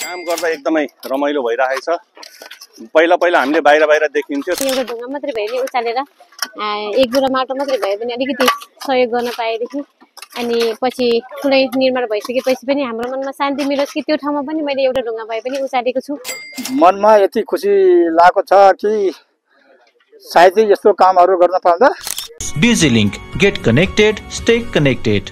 काम गर्दा एकदमै रमाइलो भइरहेछ। पहिला हामीले बाहिर देखिन्थ्यो, एउटा ढुङ्गा मात्रै भए पनि उचालेर एक बोरा माटो मात्रै भए पनि अलिकति सहयोग गर्न पाएदेखि अनि पछि ठुलै निर्माण भइसकेपछि पनि हाम्रो मनमा शान्ति मिलोस् कि त्यो ठाउँमा पनि मैले एउटा ढुङ्गा भए पनि उचालेको छु। मनमा यति खुसी लागेको छ कि सायदै यस्तो कामहरू गर्न पाउँदा। DigiLink, get connected, stay connected.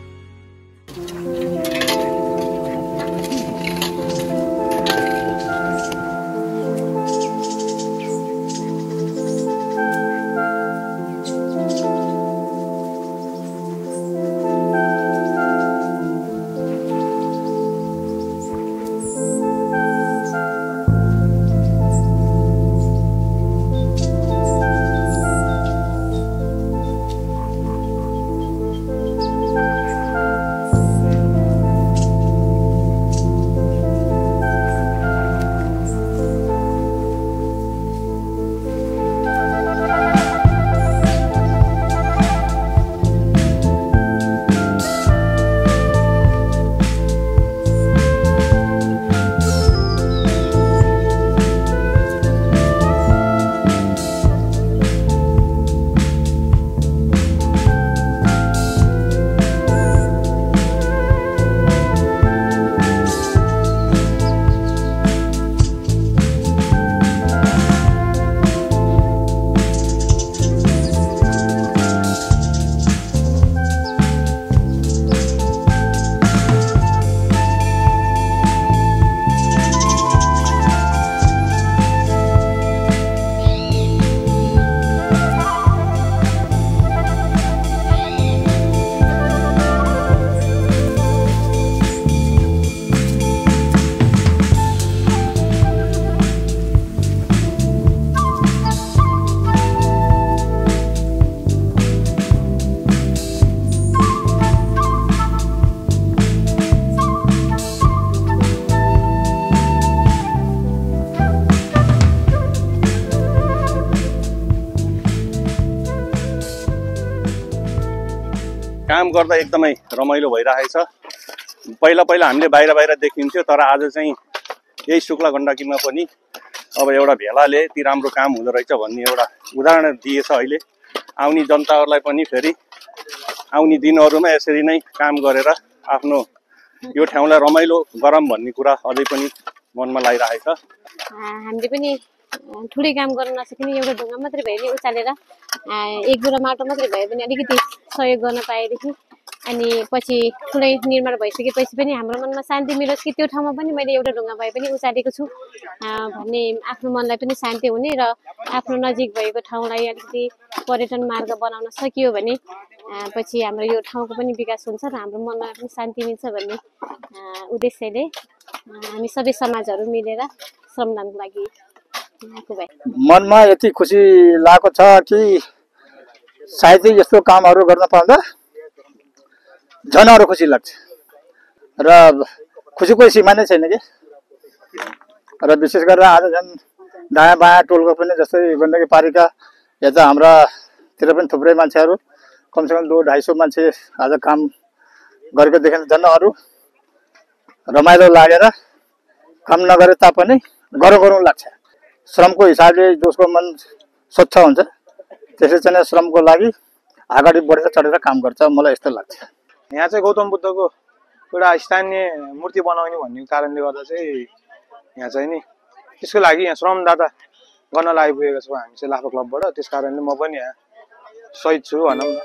काम गर्दा एकदमै रमाइलो भइरहेछ। पहिला हामीले बाहिर देखिन्थ्यो, तर आज चाहिँ यही शुक्ला गण्डकीमा पनि अब एउटा भेलाले यति राम्रो काम हुँदो रहेछ भन्ने एउटा उदाहरण दिएछ। अहिले आउने जनताहरूलाई पनि फेरि आउने दिनहरूमा यसरी नै काम गरेर आफ्नो यो ठाउँलाई रमाइलो गरौँ भन्ने कुरा अझै पनि मनमा लागिरहेछ। हामीले पनि ठुलै काम गर्न नसकिने एउटा ढुङ्गा मात्रै भए पनि उचालेर एक बोरा माटो मात्रै भए पनि अलिकति सहयोग गर्न पाएदेखि अनि पछि ठुलै निर्माण भइसकेपछि पनि हाम्रो मनमा शान्ति मिलोस् कि त्यो ठाउँमा पनि मैले एउटा ढुङ्गा भए पनि उचालेको छु भन्ने आफ्नो मनलाई पनि शान्ति हुने र आफ्नो नजिक भएको ठाउँलाई अलिकति पर्यटन मार्ग बनाउन सकियो भने पछि हाम्रो यो ठाउँको पनि विकास हुन्छ र हाम्रो मनलाई पनि शान्ति मिल्छ भन्ने उद्देश्यले हामी सबै समाजहरू मिलेर श्रमदानको लागि मनमा यति खुसी लागेको छ कि सायदै यस्तो कामहरू गर्न पाउँदा झन् अरू खुसी लाग्छ र खुसीको सीमा नै छैन कि। र विशेष गरेर आज झन् दायाँ बायाँ टोलको पनि जस्तै गण्डकी पारिका यता हाम्रातिर पनि थुप्रै मान्छेहरू कमसेकम 200-250 मान्छे आज काम गरेको देखिन्छ। झन् अरू रमाइलो लागेर काम नगरे तापनि गरौँ लाग्छ। श्रमको हिसाबले जसको मन स्वच्छ हुन्छ त्यसले चाहिँ श्रमको लागि अगाडि बढेर चढेर काम गर्छ, मलाई यस्तो लाग्छ। यहाँ चाहिँ गौतम बुद्धको एउटा स्थानीय मूर्ति बनाउने भन्ने कारणले गर्दा चाहिँ यहाँ चाहिँ नि त्यसको लागि यहाँ श्रमदाता गर्न लागिपुगेको छौँ हामी चाहिँ लाफा क्लबबाट। त्यस कारणले म पनि यहाँ सहिद छु भनौँ न।